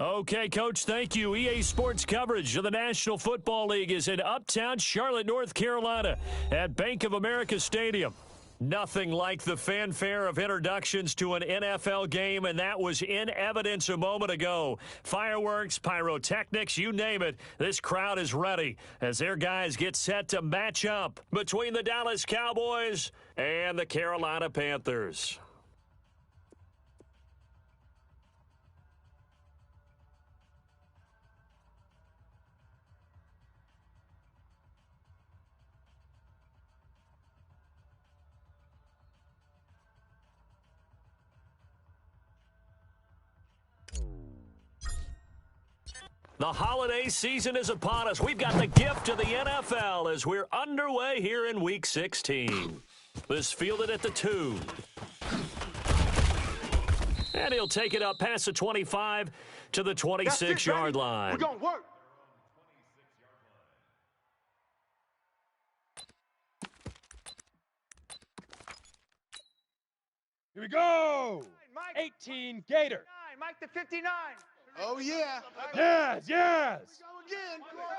Okay, Coach, thank you. EA Sports coverage of the National Football League is in uptown Charlotte, North Carolina at Bank of America Stadium. Nothing like the fanfare of introductions to an NFL game, and that was in evidence a moment ago. Fireworks, pyrotechnics, you name it. This crowd is ready as their guys get set to match up between the Dallas Cowboys and the Carolina Panthers. The holiday season is upon us. We've got the gift of the NFL as we're underway here in Week 16. This fielded at the 2. And he'll take it up past the 25 to the 26-yard line. We're going to work. Here we go. 18 Gator. Mike the 59. Oh, yeah. Yes, yes.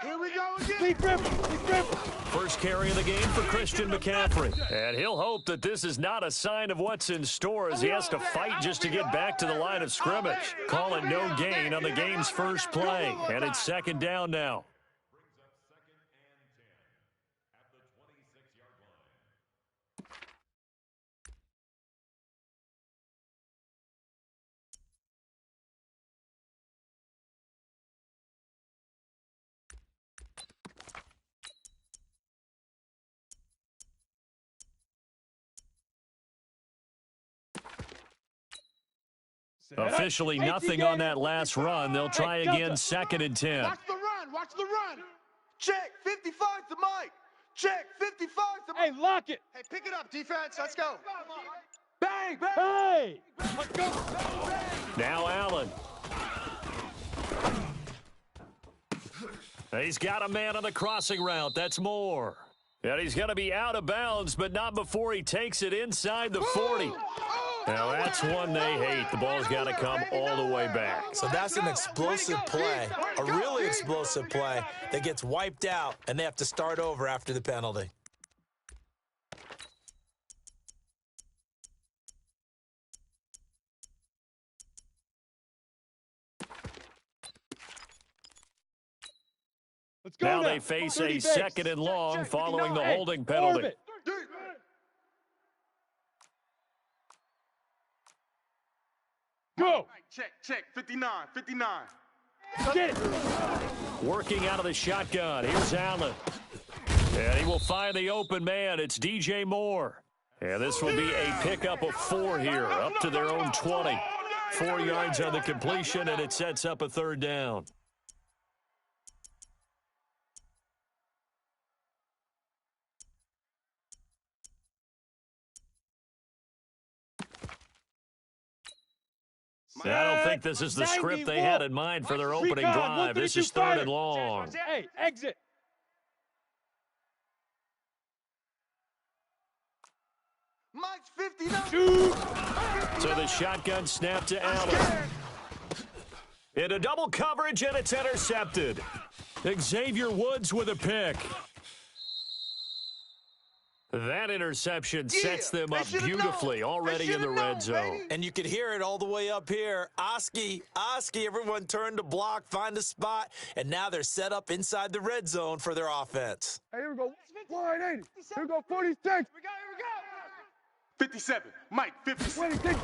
Here we go again. Deep dribble, deep dribble. First carry of the game for Christian McCaffrey. And he'll hope that this is not a sign of what's in store as he has to fight just to get back to the line of scrimmage. Call it no gain on the game's first play. And it's second down now. Officially nothing on that last run. They'll try again, second and 10. Watch the run. Watch the run. Check. 55 to Mike. Check. 55 to Mike. Hey, lock it. Hey, pick it up, defense. Let's go. Bang, bang. Hey. Let's go. Now Allen. He's got a man on the crossing route. That's Moore. And he's going to be out of bounds, but not before he takes it inside the 40. Now, that's one they hate. The ball's got to come all the way back. So that's an explosive play, a really explosive play that gets wiped out, and they have to start over after the penalty. Let's go Now now. they face a base. second and long following the holding penalty. Orbit. Go. Check. 59. 59. Get it. Working out of the shotgun. Here's Allen. And he will find the open man. It's DJ Moore. And this will be a pickup of 4 here, up to their own 20. 4 yards on the completion, and it sets up a third down. I don't think this is the script they had in mind for their opening drive. This is third and long. Hey, exit. Mike's 59. Shoot. So the shotgun snap to Allen. Into double coverage, and it's intercepted. Xavier Woods with a pick. That interception sets them up beautifully already in the red zone. And you could hear it all the way up here. Oski, everyone turned to block, find a spot, and now they're set up inside the red zone for their offense. Hey, here we go. 180. Here we go. 46. Here we go. 57. Mike, 56. 26.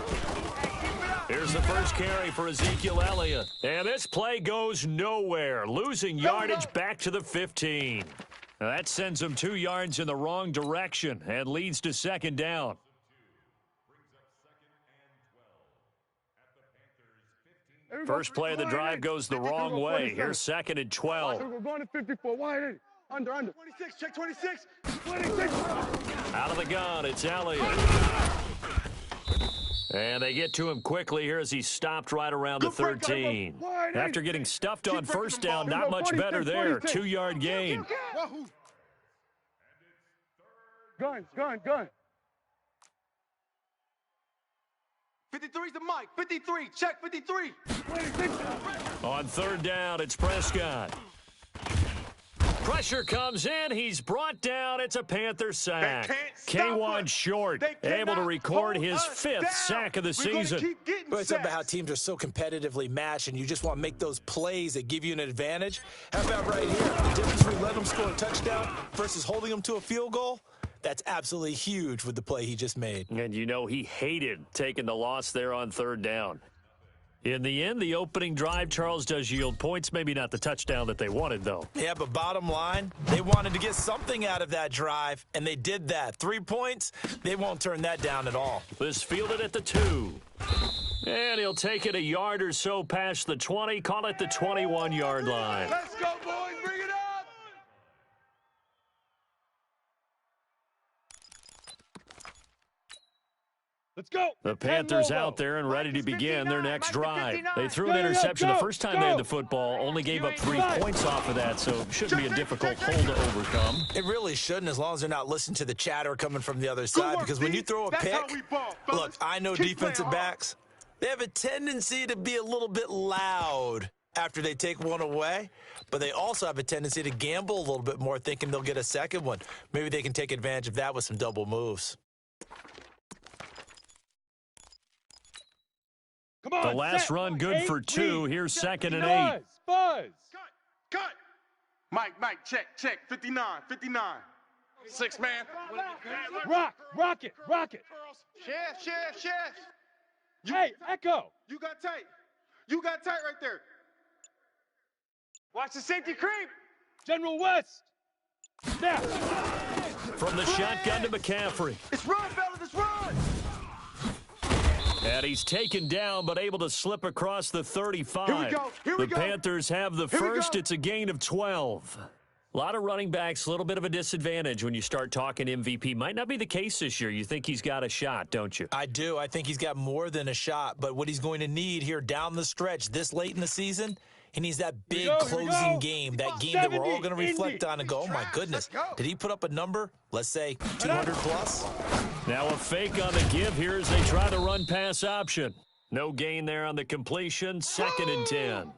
Here's the first carry for Ezekiel Elliott. And this play goes nowhere, losing yardage back to the 15. Now that sends them 2 yards in the wrong direction and leads to second down. First play of the drive goes the wrong way. Here's second and 12. We're going to 54. 180. Under. 26. Check 26. 26. Out of the gun, it's Elliott. And they get to him quickly here as he's stopped right around the 13. After getting stuffed on first down, not much better there. 2-yard gain. Gun. 53's the mic. 53. Check 53. On third down, it's Prescott. Pressure comes in. He's brought down. It's a Panther sack. K'Wan Short able to record his 5th sack of the season. But it's about how teams are so competitively matched, and you just want to make those plays that give you an advantage. How about right here? The difference between letting them score a touchdown versus holding them to a field goal? That's absolutely huge with the play he just made. And you know he hated taking the loss there on third down. In the end, the opening drive, Charles, does yield points. Maybe not the touchdown that they wanted, though. Yeah, but bottom line, they wanted to get something out of that drive, and they did that. 3 points, they won't turn that down at all. This fielded at the 2. And he'll take it a yard or so past the 20, call it the 21-yard line. Let's go, boys. Bring it up. Let's go. The Panthers out there and ready to begin their next drive. They threw an interception the first time they had the football, only gave up 3 points off of that, so it shouldn't be a difficult hole to overcome. It really shouldn't, as long as they're not listening to the chatter coming from the other side, because when you throw a pick, look, I know defensive backs, they have a tendency to be a little bit loud after they take one away, but they also have a tendency to gamble a little bit more, thinking they'll get a second one. Maybe they can take advantage of that with some double moves. Come on, the last run good for 2. Here's 2nd and 8. Buzz. Cut. Mike, check. 59. 6 man. Rock it. Chef. Hey, Echo. You got tight right there. Watch the safety creep. General West. Snap. From the shotgun to McCaffrey. It's run, fellas. It's run. And he's taken down, but able to slip across the 35. Here we go. The Panthers have the first. It's a gain of 12. A lot of running backs, a little bit of a disadvantage when you start talking MVP. Might not be the case this year. You think he's got a shot, don't you? I do. I think he's got more than a shot. But what he's going to need here down the stretch this late in the season, he needs that big closing game, that game that we're all going to reflect on and go, oh, my goodness, did he put up a number, let's say 200 plus? Now a fake on the give here as they try the run-pass option. No gain there on the completion, 2nd and 10.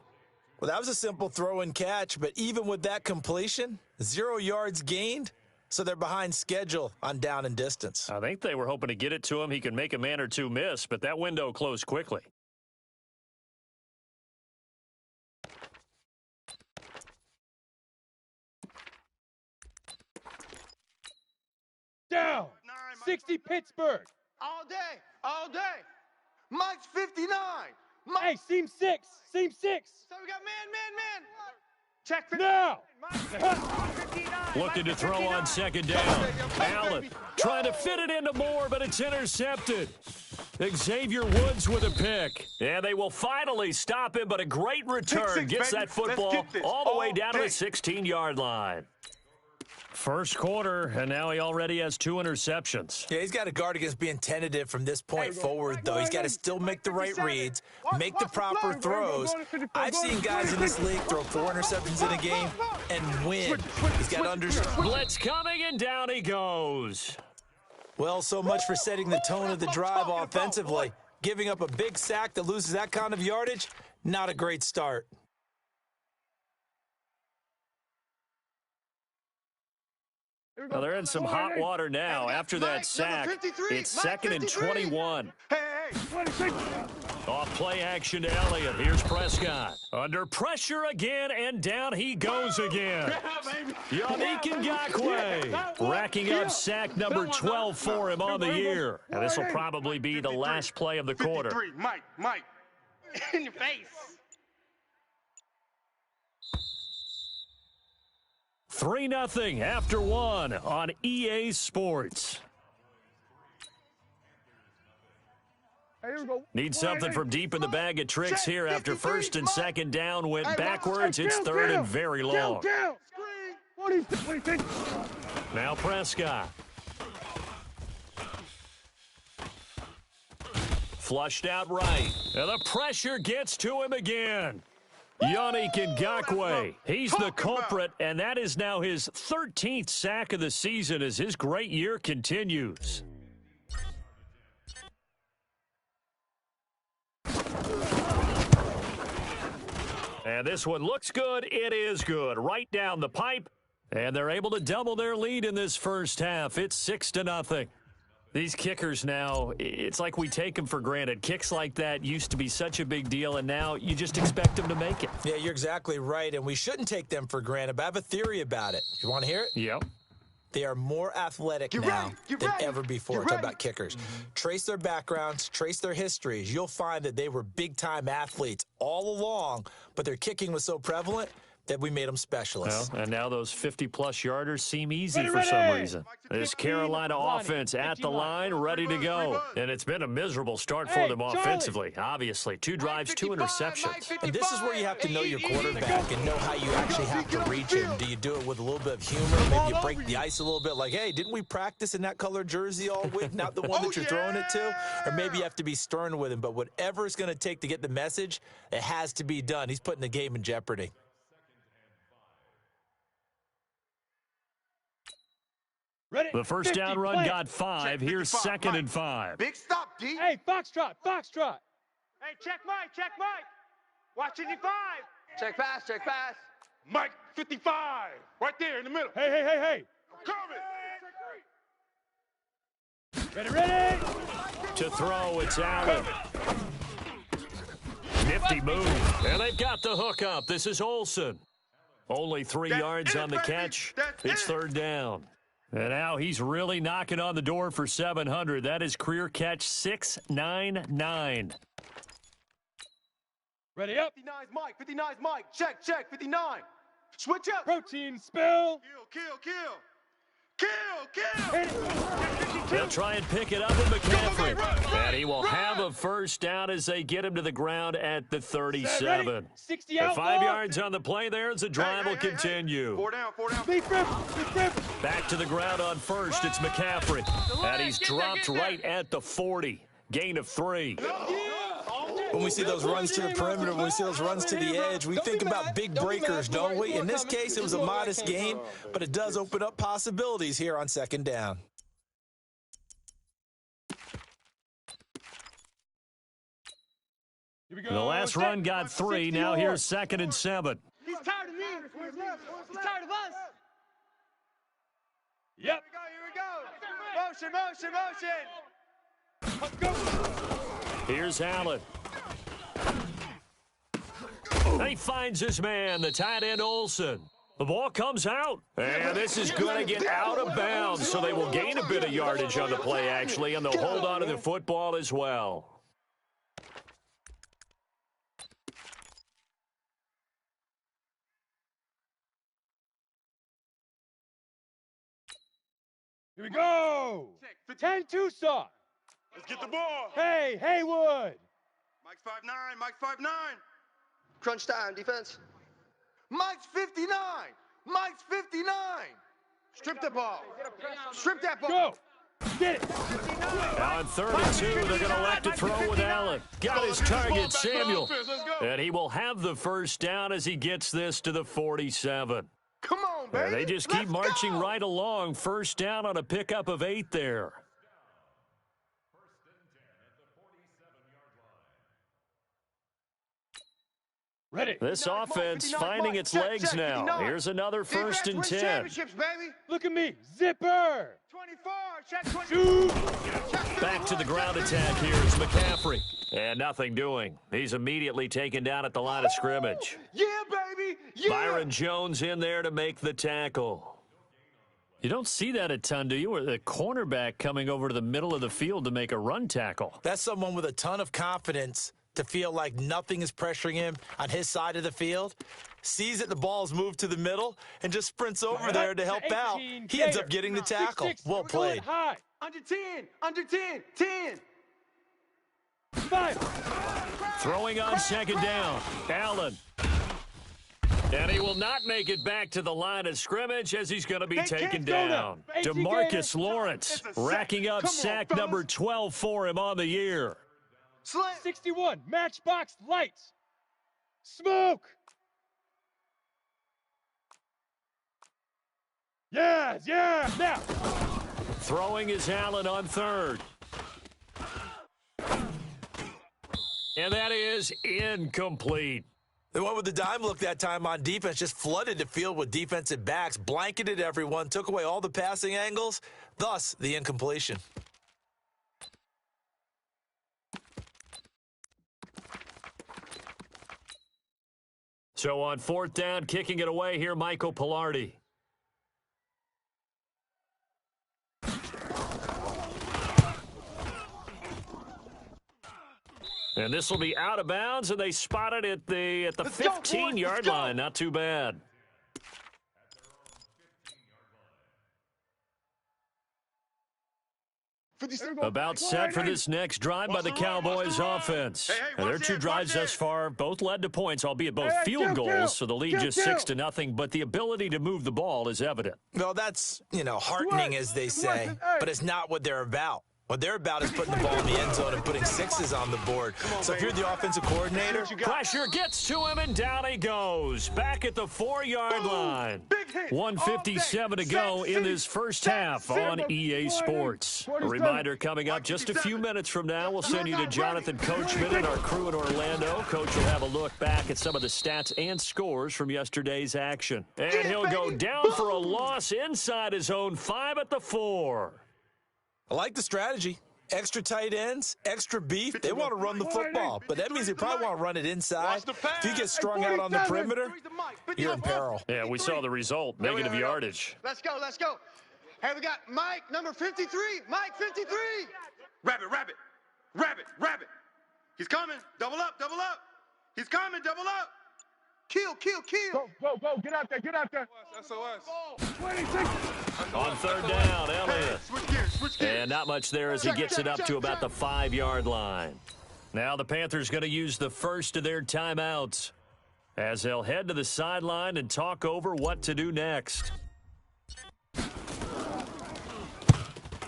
Well, that was a simple throw and catch, but even with that completion, 0 yards gained, so they're behind schedule on down and distance. I think they were hoping to get it to him. He could make a man or two miss, but that window closed quickly. Down. 60 Pittsburgh. All day. Mike's 59. Hey, seam 6. So we got man. Check 59. Now. Looking to throw on 2nd down. Allen trying to fit it into Moore, but it's intercepted. Xavier Woods with a pick. And they will finally stop him, but a great return. Gets that football all the way down to the 16-yard line. First quarter, and now he already has 2 interceptions. Yeah, he's got to guard against being tentative from this point forward, though. He's got to still make the right reads, make the proper throws. I've seen guys in this league throw 4 interceptions in a game and win. He's got to understand. Blitz coming, and down he goes. Well, so much for setting the tone of the drive offensively. Giving up a big sack that loses that kind of yardage, not a great start. Well, they're in some hot water now. After that sack, it's 2nd and 21. Hey. Off play action to Elliott. Here's Prescott. Under pressure again, and down he goes again. Yannick Ngakoue racking up sack number 12 for him on the year. And this will probably be the last play of the quarter. Mike. In your face. 3-0 after 1 on EA Sports. Need something from deep in the bag of tricks here after 1st and 2nd down went backwards. It's 3rd and very long. Now Prescott. Flushed out right. And the pressure gets to him again. Yannick Ngakoue, he's the culprit, and that is now his 13th sack of the season as his great year continues. And this one looks good. It is good. Right down the pipe. And they're able to double their lead in this first half. It's 6-0. These kickers now, it's like we take them for granted. Kicks like that used to be such a big deal, and now you just expect them to make it. Yeah, you're exactly right, and we shouldn't take them for granted, but I have a theory about it. You want to hear it? Yep. They are more athletic now than ever before. Talk about kickers. Trace their backgrounds, trace their histories. You'll find that they were big-time athletes all along, but their kicking was so prevalent that we made them specialists. Well, and now those 50-plus yarders seem easy for some reason. This Carolina offense at the line, ready to go. And it's been a miserable start for them offensively, obviously. 2 drives, 2 interceptions. And this is where you have to know your quarterback and know how you actually have to reach him. Do you do it with a little bit of humor? Maybe you break the ice a little bit like, hey, didn't we practice in that color jersey all week? Not the one that you're throwing it to? Or maybe you have to be stern with him. But whatever it's going to take to get the message, it has to be done. He's putting the game in jeopardy. Ready? The first down run play. got 5. Here's 2nd and 5. Big stop, D. Hey, Foxtrot, Foxtrot. Hey, check Mike, check Mike. Watch 55. Check pass, check pass. Mike, 55. Right there in the middle. Hey, hey, hey, hey. Coming. Ready? To throw, it's Allen. Nifty move. And they've got the hook up. This is Olsen. Only 3 yards on the catch. It's 3rd down. And now he's really knocking on the door for 700. That is career catch 699. Ready up. 59's Mike, 59's Mike. Check, check, 59. Switch up. Protein spill. Kill. They'll try and pick it up with McCaffrey. And he will have a first down as they get him to the ground at the 37. 60 And out. 5 yards on the play there as the drive will continue. 4 down. Deep rip. Back to the ground on first. It's McCaffrey. And he's dropped right at the 40. Gain of 3. When we see those runs to the perimeter, when we see those runs to the edge, we think about big breakers, don't we? In this case, it was a modest gain, but it does open up possibilities here on 2nd down. Here we go. The last run got 3. Now here's 2nd and 7. He's tired of me. He's tired of us. Yep. Here we go. Motion. Let's go. Here's Allen. He finds his man, the tight end Olsen. The ball comes out, and this is going to get out of bounds, so they will gain a bit of yardage on the play, actually, and they'll hold on to the football as well. Here we go. 10 Tucson. Let's get the ball. Hey, Haywood. Mike's 5'9". Crunch time, defense. Mike's 59. Strip the ball. Strip that ball. Go. Get it. Now on 3rd and 2, they're going to elect to throw with Allen. Got his target, Samuel. And he will have the first down as he gets this to the 47. Come on, baby. They just keep marching right along. First down on a pickup of 8 there. Ready. This offense finding its legs now. Here's another 1st and 10. Look at me. Zipper. 24. Check 24. Shoot. Back to the ground attack here is McCaffrey. And nothing doing. He's immediately taken down at the line of scrimmage. Yeah, baby. Yeah. Byron Jones in there to make the tackle. You don't see that a ton, do you? Or the cornerback coming over to the middle of the field to make a run tackle. That's someone with a ton of confidence to feel like nothing is pressuring him on his side of the field, sees that the ball's moved to the middle, and just sprints over there to help out. He ends up getting the tackle. Well played. High. Under 10. 10. 5. Throwing on 2nd down. Allen. And he will not make it back to the line of scrimmage as he's going to be taken down. DeMarcus Lawrence racking up sack number 12 for him on the year. 61. Matchbox lights. Smoke. Yes. Now. Throwing is Allen on 3rd. And that is incomplete. They went with the dime look that time on defense, just flooded the field with defensive backs, blanketed everyone, took away all the passing angles, thus the incompletion. So on 4th down, kicking it away here, Michael Pilardi. And this will be out of bounds, and they spot it at the 15-yard line. Not too bad. About set for this next drive by the Cowboys offense. And their two drives thus far both led to points, albeit both field goals, so the lead just 6-0, but the ability to move the ball is evident. Well, that's, heartening, as they say, but it's not what they're about. What they're about is putting the ball in the end zone and putting sixes on the board. So if you're the offensive coordinator... Pressure gets to him, and down he goes. Back at the 4-yard line. 1:57 to go in this first half on EA Sports. A reminder coming up just a few minutes from now. We'll send you to Jonathan Coachman and our crew in Orlando. Coach will have a look back at some of the stats and scores from yesterday's action. And he'll go down for a loss inside his own 5 at the 4. I like the strategy. Extra tight ends, extra beef. They want to run the football, but that means they probably want to run it inside. If you get strung out on the perimeter, you're in peril. Yeah, we saw the result. Negative yardage. Let's go. Hey, we got Mike, number 53. Mike, 53. Rabbit. He's coming. Double up. He's coming. Double up. Kill. Go. Get out there. SOS. 26. On 3rd down, Elliott. Switch gears. And not much there as he gets it up to about the 5-yard line. Now the Panthers going to use the first of their timeouts as they'll head to the sideline and talk over what to do next.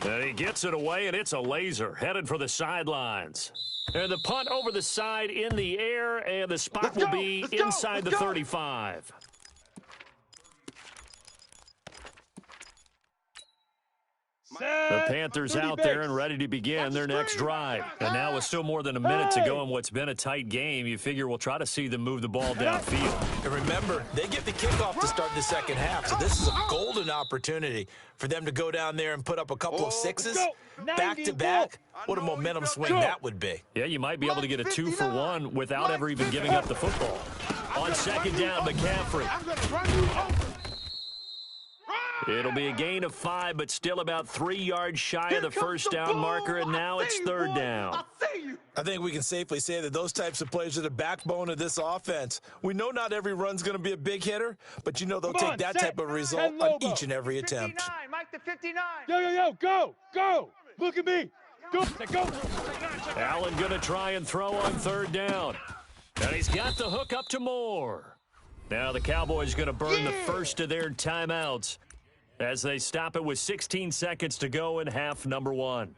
And he gets it away, and it's a laser headed for the sidelines. And the punt over the side in the air, and the spot will be inside the 35. The Panthers out there and ready to begin their next drive. And now with still more than a minute to go in what's been a tight game, you figure we'll try to see them move the ball downfield. And remember, they get the kickoff to start the second half, so this is a golden opportunity for them to go down there and put up a couple of sixes back-to-back. What a momentum swing that would be. Yeah, you might be able to get a 2-for-1 without ever even giving up the football. On 2nd down, McCaffrey. It'll be a gain of 5, but still about 3 yards shy of the first down marker, and now it's 3rd down. I think we can safely say that those types of plays are the backbone of this offense. We know not every run's going to be a big hitter, but they'll take that type of result on each and every attempt. 59, Mike the 59. Yo, go. Look at me. Go. Allen going to try and throw on 3rd down. And he's got the hook up to Moore. Now the Cowboys going to burn the first of their timeouts as they stop it with 16 seconds to go in half number 1.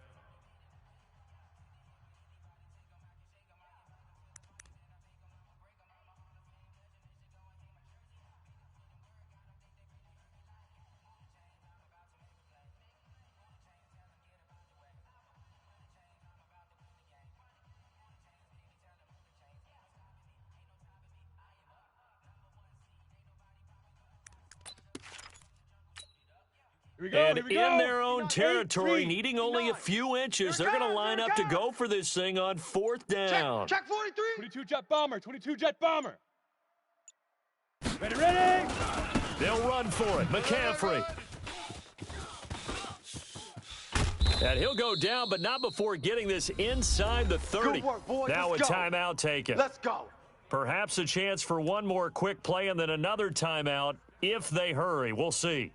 And in their own territory, needing only a few inches, they're going to line up to go for this thing on 4th down. Check 43. 22 jet bomber. Ready. They'll run for it. McCaffrey. And he'll go down, but not before getting this inside the 30. Good work, boys. Now a timeout taken. Let's go. Perhaps a chance for one more quick play and then another timeout if they hurry. We'll see.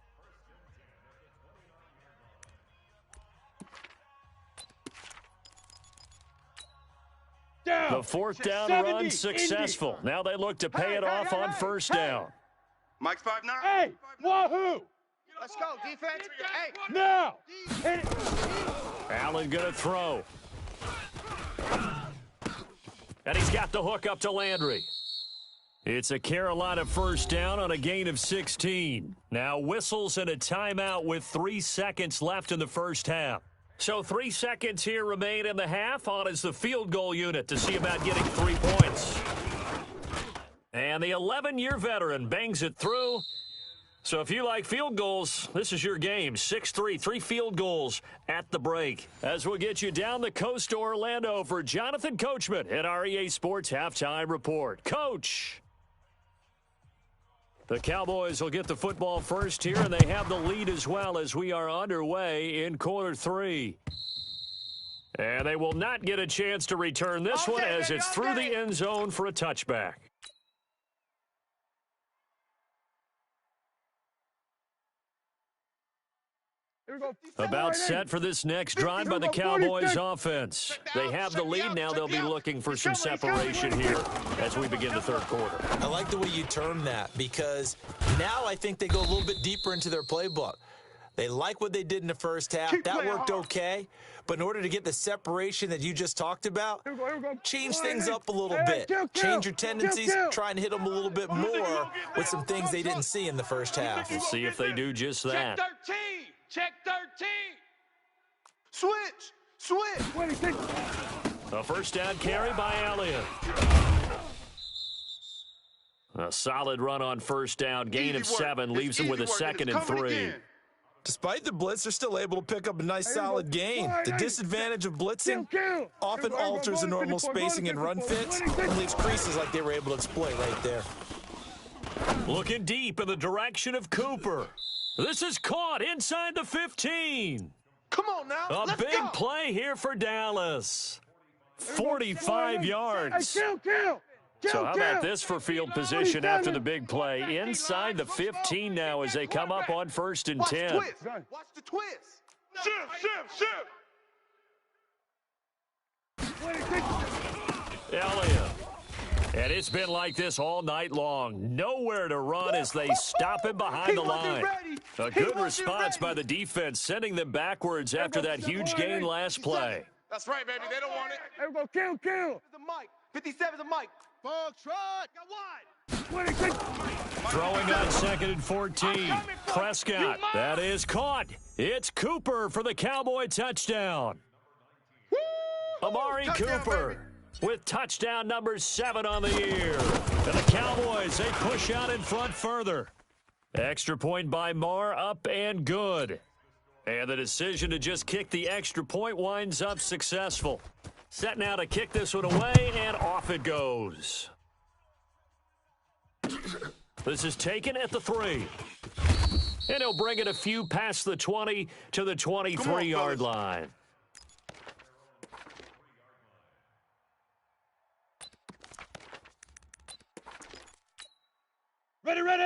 The 4th down run successful. Indy. Now they look to pay it off on 1st down. Mike's 5'9". Hey, wahoo! Let's go, defense. Hey. Now. Allen going to throw. And he's got the hook up to Landry. It's a Carolina 1st down on a gain of 16. Now whistles and a timeout with 3 seconds left in the first half. So 3 seconds here remain in the half. On is the field goal unit to see about getting 3 points. And the 11-year veteran bangs it through. So if you like field goals, this is your game. 6-3, 3 field goals at the break. As we'll get you down the coast to Orlando for Jonathan Coachman at our EA Sports Halftime Report. Coach! The Cowboys will get the football first here, and they have the lead as well as we are underway in quarter 3. And they will not get a chance to return this one as it's through the end zone for a touchback. About set for this next drive by the Cowboys offense. They have the lead. Now they'll be looking for some separation here as we begin the third quarter. I like the way you term that because now I think they go a little bit deeper into their playbook. They like what they did in the first half. That worked okay. But in order to get the separation that you just talked about, change things up a little bit. Change your tendencies, try and hit them a little bit more with some things they didn't see in the first half. We'll see if they do just that. Check 13. Check 13. Switch. A first down carry by Elliott. A solid run on first down. Gain of 7 leaves them with a 2nd and 3. Despite the blitz, they're still able to pick up a nice solid gain. The disadvantage of blitzing often alters the normal spacing and run fits and leaves creases like they were able to exploit right there. Looking deep in the direction of Cooper. This is caught inside the 15. Come on now. A big play here for Dallas. 45 yards. So how about this for field position after the big play? Inside the 15 now as they come up on 1st and 10. Watch the twist. Shift. Elliott. And it's been like this all night long. Nowhere to run as they stop him behind the line. A good response by the defense, sending them backwards after that huge gain last play. That's right, baby. They don't want it. Everybody kill. The mic. 57 the mic. Ball trot. Got wide. Throwing on 2nd and 14. Prescott. That is caught. It's Cooper for the Cowboy touchdown. Amari Cooper with touchdown number 7 on the year. And the Cowboys, they push out in front further. Extra point by Marr, up and good. And the decision to just kick the extra point winds up successful. Set now to kick this one away, and off it goes. This is taken at the 3. And he'll bring it a few past the 20 to the 23-yard line.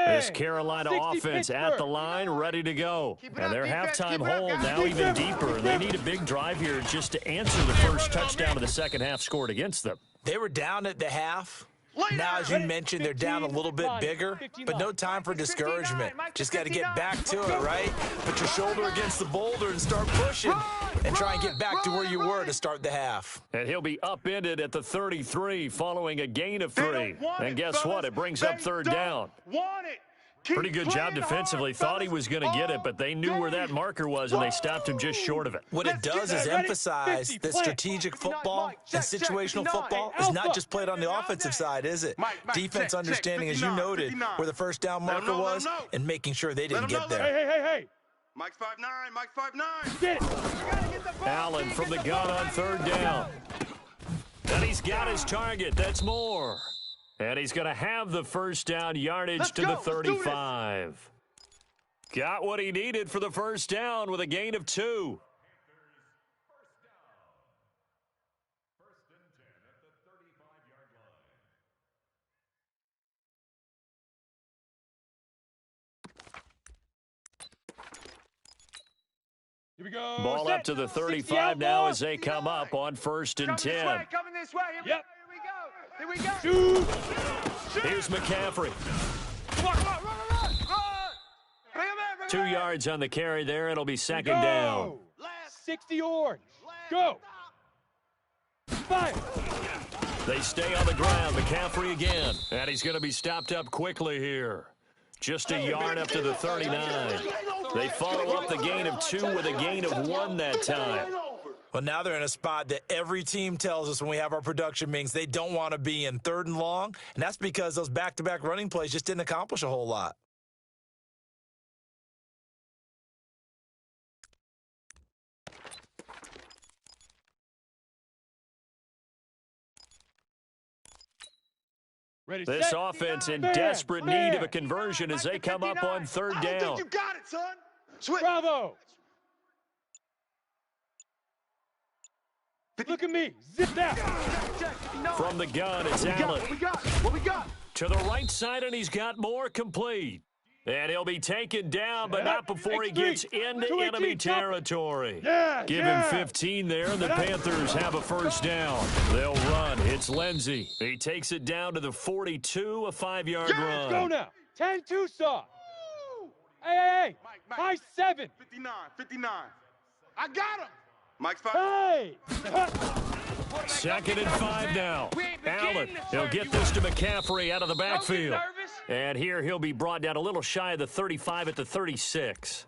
This Carolina offense at the line, ready to go. And their halftime hold now even deeper. They need a big drive here just to answer the first touchdown of the second half scored against them. They were down at the half. Now, as you mentioned, they're down a little bit bigger, but no time for discouragement. Just got to get back to it, right? Put your shoulder against the boulder and start pushing and try and get back to where you were to start the half. And he'll be upended at the 33 following a gain of 3. And guess what? It brings up 3rd down. Pretty good job defensively. Thought he was going to get it, but they knew where that marker was, and they stopped him just short of it. What it does is emphasize that strategic football and situational football is not just played on the offensive side, is it? Defense understanding, as you noted, where the first down marker was and making sure they didn't get there. Hey. Mike's 5'9", Mike's 5'9". Get it. Allen from the gun on 3rd down. And he's got his target. That's Moore. And he's going to have the first down yardage to the 35. Got what he needed for the first down with a gain of 2. Here we go. Ball up to the 35 now as they come up on 1st and 10. Coming this way. Yep. Here we go. Shoot. Here's McCaffrey. Run. 2 yards on the carry there. It'll be 2nd down. 60 yards. Go. Fire. They stay on the ground. McCaffrey again. And he's going to be stopped up quickly here. Just a yard up to the 39. They follow up the gain of 2 with a gain of 1 that time. Well, now they're in a spot that every team tells us when we have our production meetings they don't want to be in, 3rd and long, and that's because those back-to-back running plays just didn't accomplish a whole lot. Ready, This set, offense in man, desperate need of a man. conversion as they come up on 3rd I don't down. think you got it, son. Switch. Bravo. Look at me. Zip that. From the gun, it's Allen. What we got? What we got? To the right side, and he's got more complete. And he'll be taken down, but not before he gets into enemy territory. Give him 15 there, and the Panthers have a first down. They'll run. It's Lindsey. He takes it down to the 42, a 5-yard run. Let's go now. 10-2 soft. Hey. High 7. 59. I got him. Mike's 5. Hey. 2nd and 5 now. Allen, he'll get this to McCaffrey out of the backfield. And here he'll be brought down a little shy of the 35 at the 36.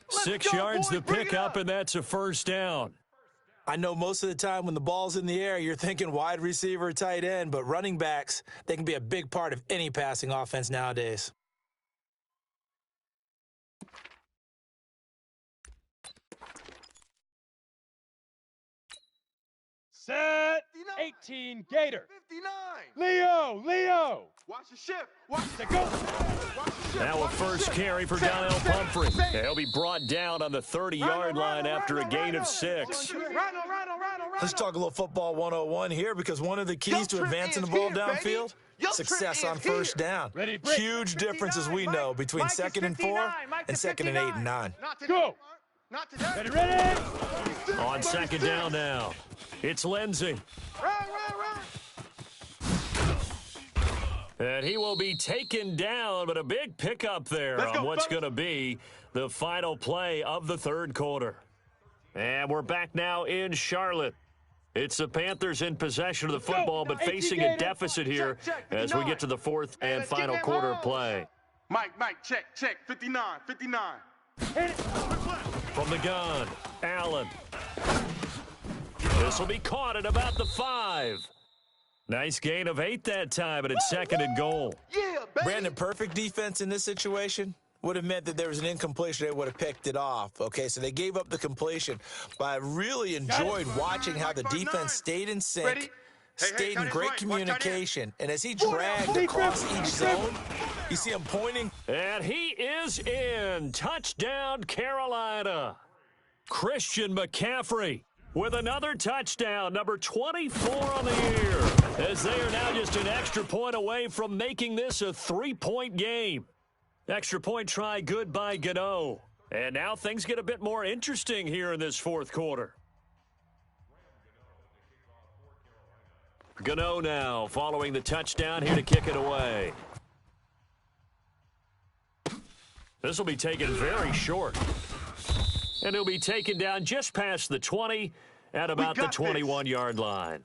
6 yards to pick up, and that's a first down. I know most of the time when the ball's in the air, you're thinking wide receiver, tight end, but running backs, they can be a big part of any passing offense nowadays. Set. 18 Gator. 59. Leo. Watch the shift. Watch the Go. Now a first carry for Donnell Pumphrey. He'll be brought down on the 30-yard line after a gain of 6. Let's talk a little football 101 here, because one of the keys to advancing the ball downfield, success on first down. Huge difference, as we know, between 2nd and 4 and 2nd and 8 and 9. Go. Ready. On 2nd down now, it's Lindsey. And he will be taken down, but a big pickup there on what's going to be the final play of the 3rd quarter. And we're back now in Charlotte. It's the Panthers in possession of the football, but facing a deficit here as we get to the 4th and final quarter of play. Mike, check. 59. From the gun, Allen. This will be caught at about the 5. Nice gain of 8 that time, and it's 2nd and goal. Yeah, baby. Brandon, perfect defense in this situation would have meant that there was an incompletion. They would have picked it off. Okay, so they gave up the completion, but I really enjoyed watching how the defense stayed in sync, stayed in great communication, and as he dragged across each zone, you see him pointing. And he is in. Touchdown, Carolina. Christian McCaffrey with another touchdown, number 24 on the year, as they are now just an extra point away from making this a 3-point game. Extra point try good by Gano. And now things get a bit more interesting here in this 4th quarter. Gano now following the touchdown here to kick it away. This will be taken very short. And he'll be taken down just past the 20 at about the 21-yard line.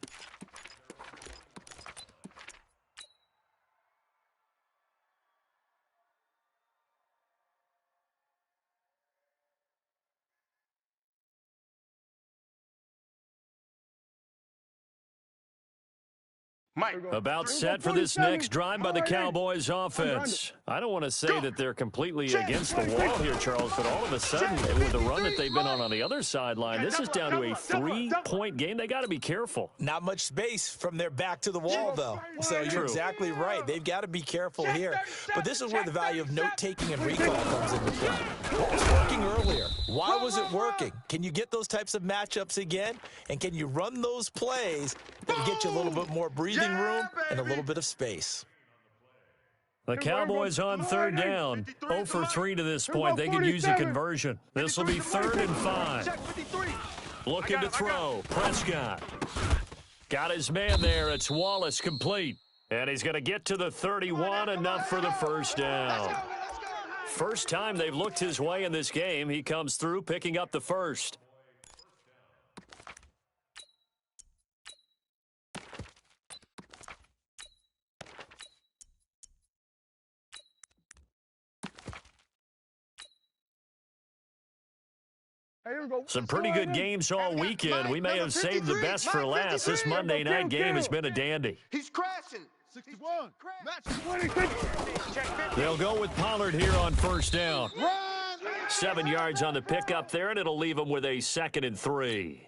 About set for this next drive by the Cowboys offense. I don't want to say that they're completely against the wall here, Charles, but all of a sudden, with the run that they've been on the other sideline, this is down to a 3-point game. They got to be careful. Not much space from their back to the wall, though. So you're exactly right. They've got to be careful here. But this is where the value of note-taking and recall comes into play. What was working earlier? Why was it working? Can you get those types of matchups again? And can you run those plays that get you a little bit more breathing room and a little bit of space? The Cowboys on 3rd down, 0 for 3 to this point. They could use a conversion. This will be 3rd and 5. Looking to throw. Prescott. Got his man there. It's Wallace complete. And he's going to get to the 31, enough for the first down. First time they've looked his way in this game. He comes through, picking up the first. Some pretty good games all weekend. We may have saved the best for last. This Monday night game has been a dandy. He's crashing. 61. Match 26. They'll go with Pollard here on first down. 7 yards on the pickup there, and it'll leave them with a 2nd and 3.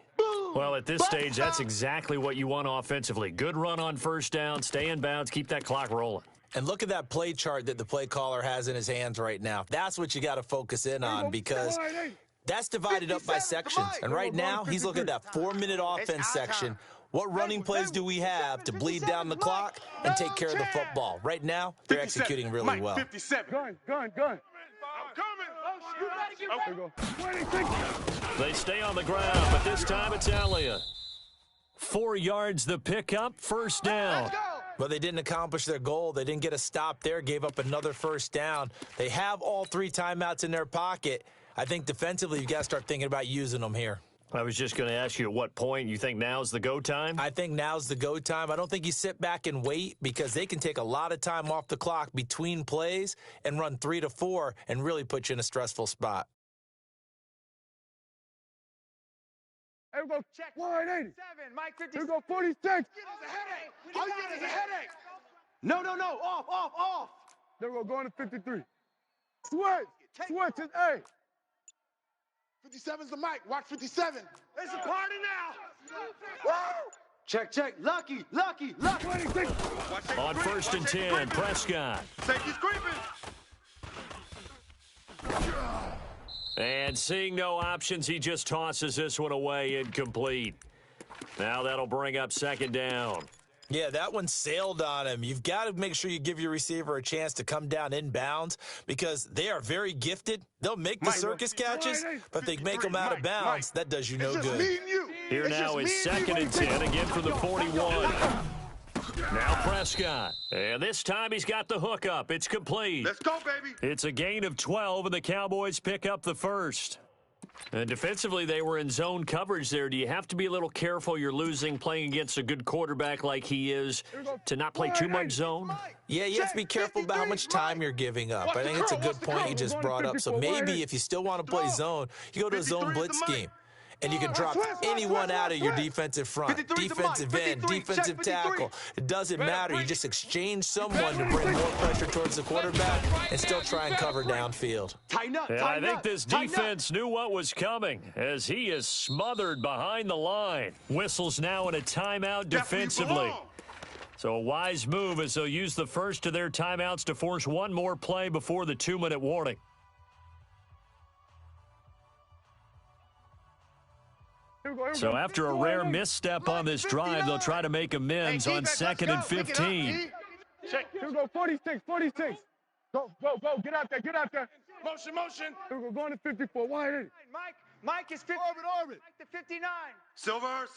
Well, at this stage, that's exactly what you want offensively. Good run on first down, stay in bounds, keep that clock rolling. And look at that play chart that the play caller has in his hands right now. That's what you got to focus in on, because that's divided up by sections. And right now, he's looking at that 4-minute offense section. What running plays do we have to bleed down the clock and take care of the football? Right now, they're executing really well. 57. Gun. I'm coming. 26. They stay on the ground, but this time it's Elliott. 4 yards the pickup, first down. But they didn't accomplish their goal. They didn't get a stop there, gave up another first down. They have all 3 timeouts in their pocket. I think defensively, you've got to start thinking about using them here. I was just going to ask you at what point you think now's the go time? I think now's the go time. I don't think you sit back and wait, because they can take a lot of time off the clock between plays and run 3 to 4 and really put you in a stressful spot. Here we go. Check. 180. 7. Mike 56. Here we go. 46. All you get is a headache. No. Off. There we go. Going to 53. Switch is A. 57's the mic. Watch 57. It's a party now. Woo! Check. Lucky. 26. On first and 10, Prescott. Safety's creeping. And seeing no options, he just tosses this one away, incomplete. Now that'll bring up 2nd down. Yeah, that one sailed on him. You've got to make sure you give your receiver a chance to come down inbounds, because they are very gifted. They'll make the circus catches, but if they make them out of bounds, that does you no good. Here now is 2nd and 10, again from the 41. Now Prescott. And this time he's got the hook up. It's complete. Let's go, baby. It's a gain of 12, and the Cowboys pick up the first. And defensively, they were in zone coverage there. Do you have to be a little careful? You're losing playing against a good quarterback like he is to not play too much zone? Yeah, you have to be careful about how much time you're giving up. I think it's a good point you just brought up. So maybe if you still want to play zone, you go to a zone blitz scheme. And you can drop anyone out of your defensive front, defensive end, defensive tackle. It doesn't matter. You just exchange someone to bring more pressure towards the quarterback and still try and cover downfield. Yeah, I think this defense knew what was coming, as he is smothered behind the line. Whistles now in a timeout defensively. So a wise move, as they'll use the first of their timeouts to force one more play before the 2-minute warning. So after a rare misstep on this drive, they'll try to make amends on 2nd and 15. Check. Here we go. 46. Go. Get out there. Motion. Here we go. Going to 54. 180. Mike is 50. Orbit. Mike to 59. Silver.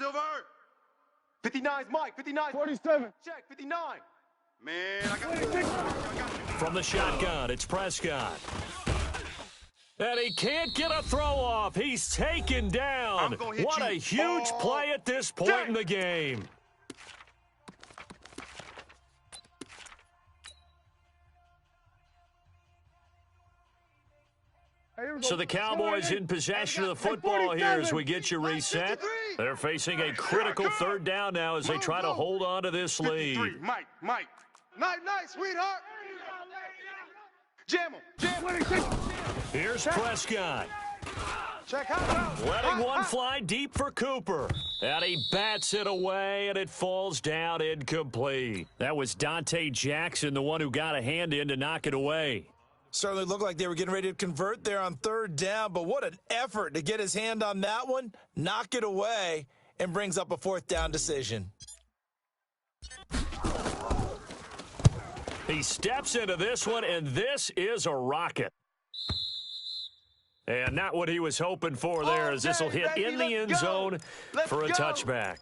59's Mike. 59. 47. Check. 59. Man, I got 26. From the shotgun, it's Prescott. And he can't get a throw off. He's taken down. What a huge play at this point in the game. So the Cowboys in possession of the football here as we get you reset. They're facing a critical 3rd down now as they try to hold on to this lead. Mike. Night, sweetheart. Jam him. Here's Prescott. Check out. Letting one fly deep for Cooper. And he bats it away, and it falls down incomplete. That was Dante Jackson, the one who got a hand in to knock it away. Certainly looked like they were getting ready to convert there on 3rd down, but what an effort to get his hand on that one, knock it away, and brings up a 4th down decision. He steps into this one, and this is a rocket. And not what he was hoping for there, as this will hit in the end zone for a touchback.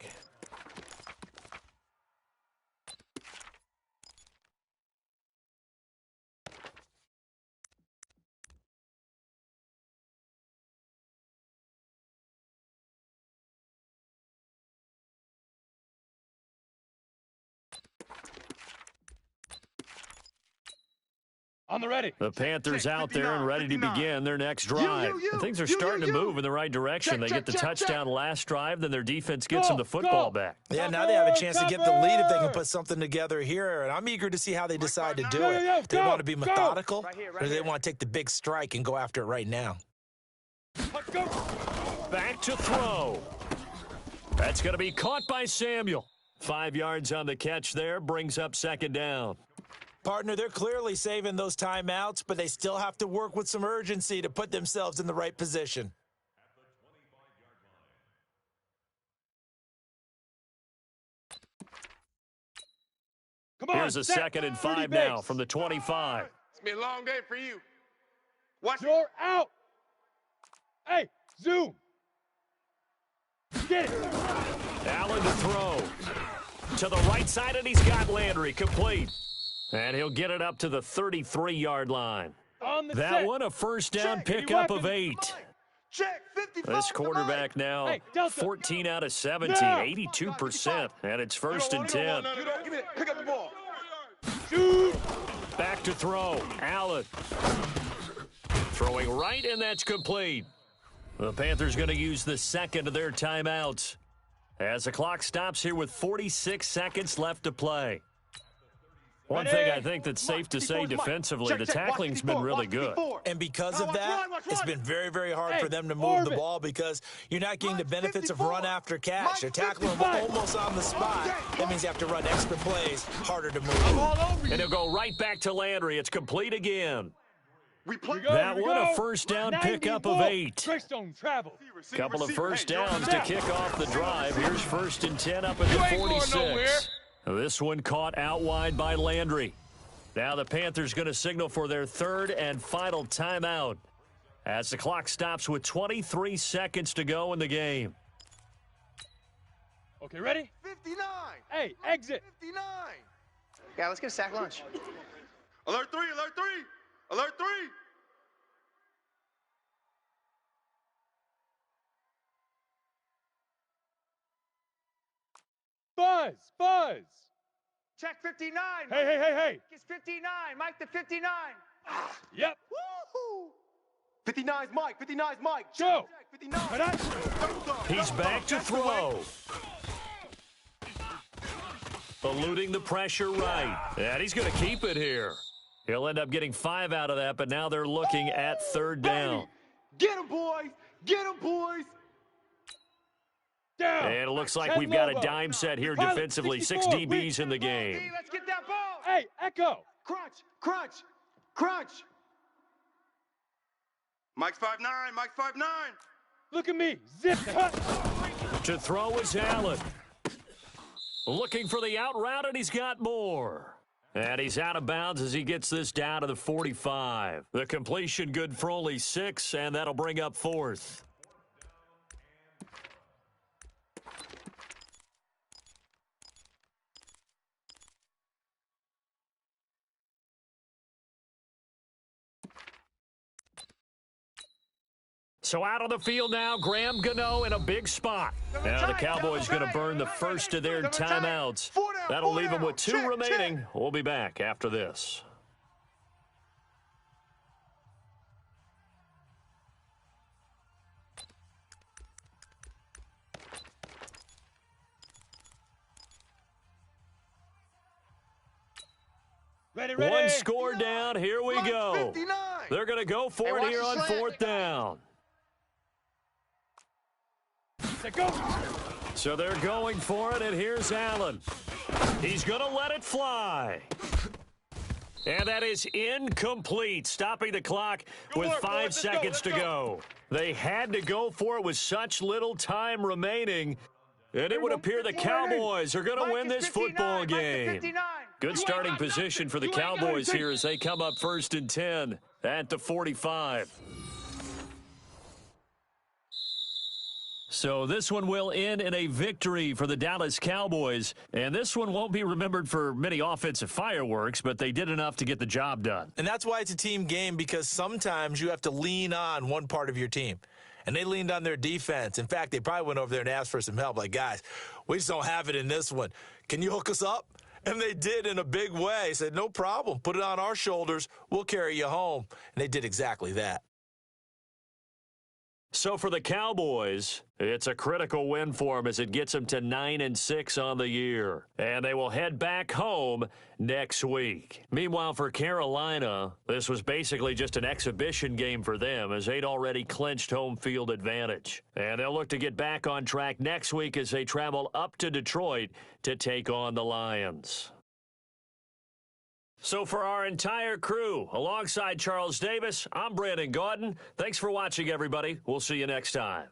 On the ready. The Panthers out there and ready to 59. begin their next drive. And things are starting to move in the right direction. They get the check. touchdown last drive, then their defense gets them the football back. Yeah, now they have a chance to get the lead if they can put something together here. And I'm eager to see how they decide to do it. Do they want to be methodical, or do they want to take the big strike and go after it right now? Let's go. Back to throw. That's going to be caught by Samuel. 5 yards on the catch there, brings up second down. Partner, they're clearly saving those timeouts, but they still have to work with some urgency to put themselves in the right position. Come on. Here's a second and 5 now from the 25. It's been a long day for you. Watch it. You're out. Hey, zoom. Get it. Allen to throw. To the right side, and he's got Landry complete. And he'll get it up to the 33-yard line. On the That set. one a first down Check. pickup Any of weapons? 8. Check 55. This quarterback now Hey, Delta. 14 out of 17, No. 82%. And it's first and 10. Give me that. Pick up the ball. Shoot. Back to throw. Allen. Throwing right, and that's complete. The Panthers going to use the second of their timeouts as the clock stops here with 46 seconds left to play. One thing I think that's safe to say defensively, the tackling's been really good. And because of that, it's been very, very hard for them to move the ball because you're not getting the benefits of run after catch. They're tackling almost on the spot. That means you have to run extra plays, harder to move. And he'll go right back to Landry. It's complete again. We play. That one a first down pickup of 8. Greystone travel. Couple of first downs to kick off the drive. Here's first and 10 up at the 46. This one caught out wide by Landry. Now the Panthers going to signal for their third and final timeout as the clock stops with 23 seconds to go in the game. Okay, ready? 59. Hey, exit. 59. Yeah, let's get a sack lunch. Alert 3. Alert 3. Alert 3. Buzz. Buzz. Check 59. Hey. It's 59. Mike to 59. Yep. Woohoo. 59's Mike. 59's Mike. Joe. Check 59. Right on. He's back to throw. Eluding the pressure right. And he's going to keep it here. He'll end up getting 5 out of that, but now they're looking at third down. Get him, boys. Get him, boys. Down. And it looks like 10 we've got a Lobo. dime set here Pilot defensively. 6 64. DBs in the game. Let's get that ball. Hey, Echo. Crunch. Crunch. Crunch. Mike's 5'9". Mike's 5'9". Look at me. Zip cut. To throw is Allen. Looking for the out route, and he's got more. And he's out of bounds as he gets this down to the 45. The completion good for only 6, and that'll bring up fourth. So out on the field now, Graham Gano in a big spot. Now the Cowboys going to burn the first of their timeouts. That'll leave them with 2 remaining. We'll be back after this. Ready. One score down. Here we Mike's go. 59. They're going to go for it here on fourth down. Go. So they're going for it, and here's Allen. He's going to let it fly. And that is incomplete, stopping the clock with 5 seconds to go. They had to go for it with such little time remaining, and it would appear the Cowboys are going to win this football game. Good starting position for the Cowboys here as they come up first and 10 at the 45. So this one will end in a victory for the Dallas Cowboys. And this one won't be remembered for many offensive fireworks, but they did enough to get the job done. And that's why it's a team game, because sometimes you have to lean on one part of your team. And they leaned on their defense. In fact, they probably went over there and asked for some help. Like, guys, we just don't have it in this one. Can you hook us up? And they did in a big way. Said, no problem. Put it on our shoulders. We'll carry you home. And they did exactly that. So for the Cowboys, it's a critical win for them as it gets them to 9-6 on the year. And they will head back home next week. Meanwhile, for Carolina, this was basically just an exhibition game for them as they'd already clinched home field advantage. And they'll look to get back on track next week as they travel up to Detroit to take on the Lions. So for our entire crew, alongside Charles Davis, I'm Brandon Gaudin. Thanks for watching, everybody. We'll see you next time.